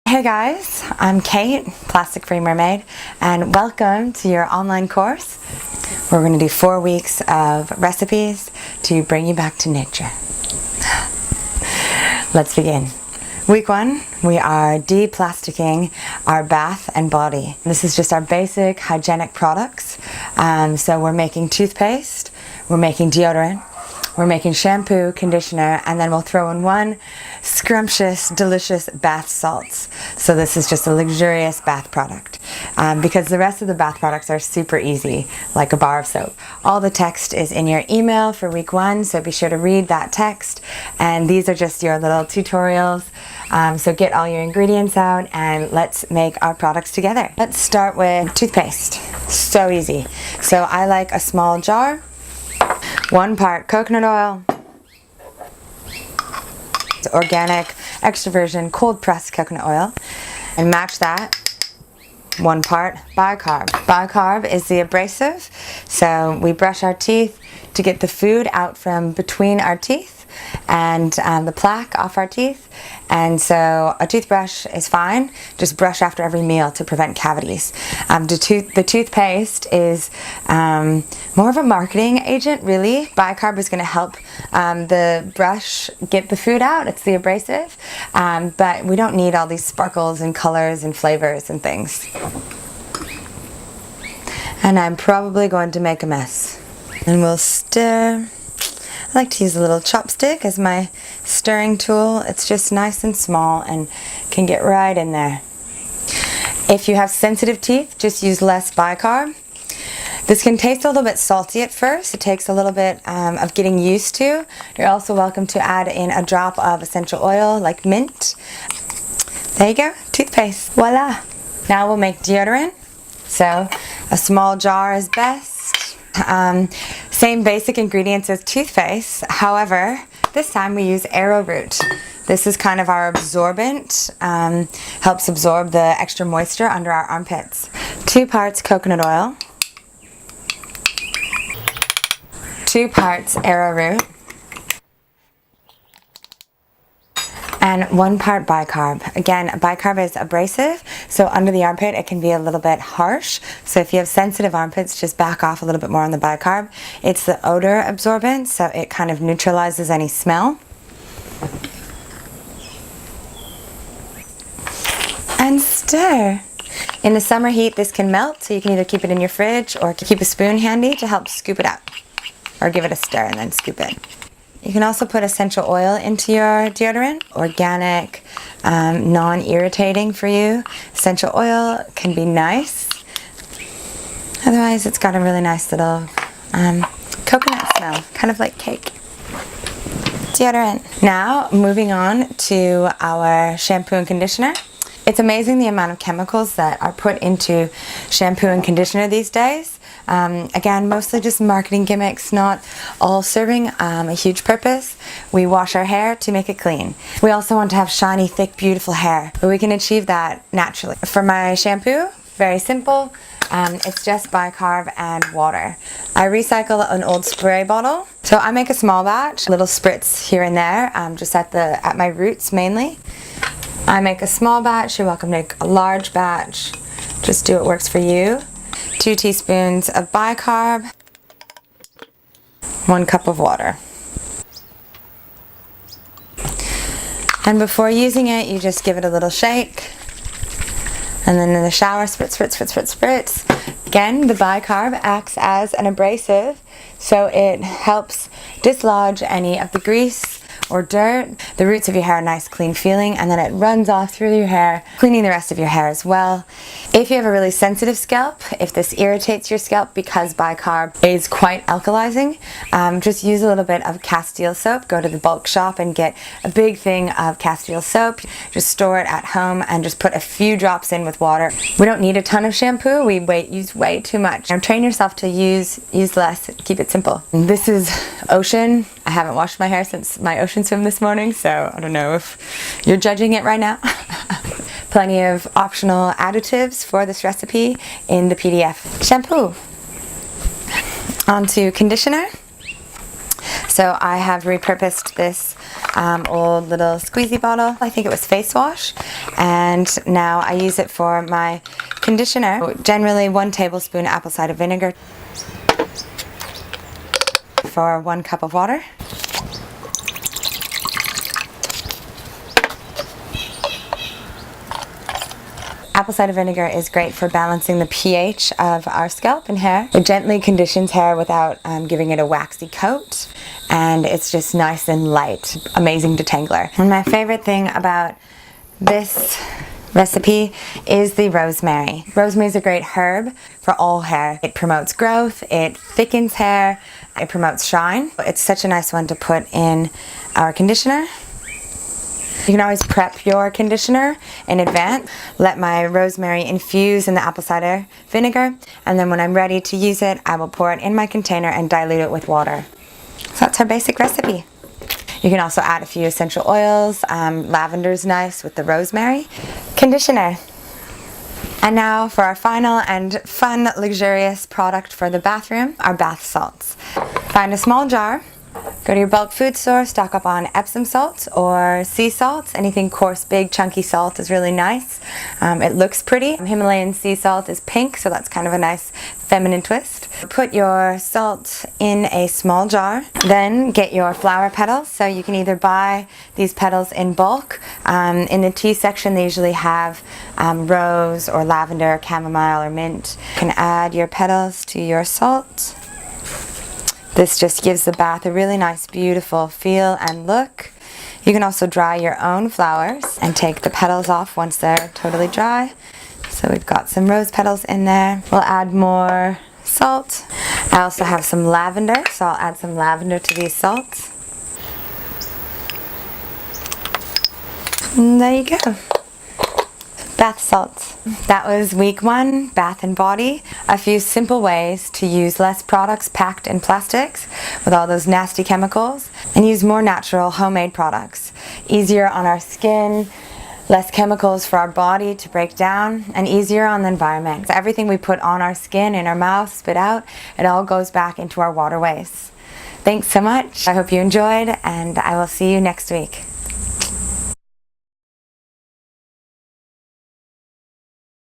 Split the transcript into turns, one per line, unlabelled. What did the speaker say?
Hey guys, I'm Kate, Plastic Free Mermaid, and welcome to your online course. We're going to do 4 weeks of recipes to bring you back to nature. Let's begin. Week 1, we are de-plasticking our bath and body. This is just our basic hygienic products. So we're making toothpaste, we're making deodorant, we're making shampoo, conditioner, and then we'll throw in one scrumptious, delicious bath salts. So this is just a luxurious bath product because the rest of the bath products are super easy, like a bar of soap. All the text is in your email for week 1, so be sure to read that text. And these are just your little tutorials. So get all your ingredients out and let's make our products together. Let's start with toothpaste. So easy. So I like a small jar. 1 part coconut oil, organic extra virgin cold pressed coconut oil, and match that 1 part bicarb. Bicarb is the abrasive, so we brush our teeth to get the food out from between our teeth and the plaque off our teeth. And so a toothbrush is fine, just brush after every meal to prevent cavities. The toothpaste is more of a marketing agent, really. Bicarb is going to help the brush get the food out. It's the abrasive, but we don't need all these sparkles and colors and flavors and things. And I'm probably going to make a mess. And we'll stir. I like to use a little chopstick as my stirring tool. It's just nice and small and can get right in there. If you have sensitive teeth, just use less bicarb. This can taste a little bit salty at first. It takes a little bit of getting used to. You're also welcome to add in a drop of essential oil like mint. There you go, toothpaste, voila. Now we'll make deodorant. So a small jar is best. Same basic ingredients as toothpaste, however, this time we use ARROWROOT. This is kind of our absorbent, helps absorb the extra moisture under our armpits. 2 parts coconut oil, 2 parts ARROWROOT, and 1 part bicarb. Again, bicarb is abrasive, so under the armpit it can be a little bit harsh. So if you have sensitive armpits, just back off a little bit more on the bicarb. It's the odor absorbent, so it kind of neutralizes any smell. And stir. In the summer heat, this can melt, so you can either keep it in your fridge or keep a spoon handy to help scoop it out. Or give it a stir and then scoop it. You can also put essential oil into your deodorant. Organic, non-irritating for you. Essential oil can be nice. Otherwise, it's got a really nice little coconut smell, kind of like cake. Deodorant. Now, moving on to our shampoo and conditioner. It's amazing the amount of chemicals that are put into shampoo and conditioner these days. Again, mostly just marketing gimmicks, not all serving a huge purpose. We wash our hair to make it clean. We also want to have shiny, thick, beautiful hair, but we can achieve that naturally. For my shampoo, very simple. It's just bicarb and water. I recycle an old spray bottle. So I make a small batch, little spritz here and there, just at my roots mainly. I make a small batch, you're welcome to make a large batch. Just do what works for you. 2 teaspoons of bicarb, 1 cup of water. And before using it, you just give it a little shake. And then in the shower, spritz, spritz, spritz, spritz, spritz. Again, the bicarb acts as an abrasive, so it helps dislodge any of the grease or dirt. The roots of your hair are nice, clean feeling, and then it runs off through your hair, cleaning the rest of your hair as well. If you have a really sensitive scalp, if this irritates your scalp because bicarb is quite alkalizing, just use a little bit of Castile soap. Go to the bulk shop and get a big thing of Castile soap. Just store it at home and just put a few drops in with water. We don't need a ton of shampoo. We use way too much. Train yourself to use less. Keep it simple. This is ocean. I haven't washed my hair since my ocean swim this morning, so I don't know if you're judging it right now. Plenty of optional additives for this recipe in the PDF. Shampoo. On to conditioner. So I have repurposed this old little squeezy bottle. I think it was face wash. And now I use it for my conditioner. Generally 1 tablespoon apple cider vinegar for 1 cup of water. Apple cider vinegar is great for balancing the pH of our scalp and hair. It gently conditions hair without giving it a waxy coat, and it's just nice and light. Amazing detangler. And my favorite thing about this recipe is the rosemary. Rosemary is a great herb for all hair. It promotes growth, it thickens hair, it promotes shine. It's such a nice one to put in our conditioner. You can always prep your conditioner in advance. Let my rosemary infuse in the apple cider vinegar, and then when I'm ready to use it, I will pour it in my container and dilute it with water. So that's our basic recipe. You can also add a few essential oils. Lavender's nice with the rosemary. Conditioner. And now for our final and fun, luxurious product for the bathroom, our bath salts. Find a small jar. Go to your bulk food store, stock up on Epsom salts or sea salts. Anything coarse, big, chunky salt is really nice. It looks pretty. Himalayan sea salt is pink, so that's kind of a nice feminine twist. Put your salt in a small jar. Then get your flower petals. So you can either buy these petals in bulk. In the tea section, they usually have rose or lavender, chamomile, or mint. You can add your petals to your salt. This just gives the bath a really nice, beautiful feel and look. You can also dry your own flowers and take the petals off once they're totally dry. So we've got some rose petals in there. We'll add more salt. I also have some lavender, so I'll add some lavender to these salts. And there you go. Bath salts. That was week 1, bath and body. A few simple ways to use less products packed in plastics with all those nasty chemicals, and use more natural homemade products. Easier on our skin, less chemicals for our body to break down, and easier on the environment. So everything we put on our skin, in our mouth, spit out, it all goes back into our waterways. Thanks so much. I hope you enjoyed, and I will see you next week.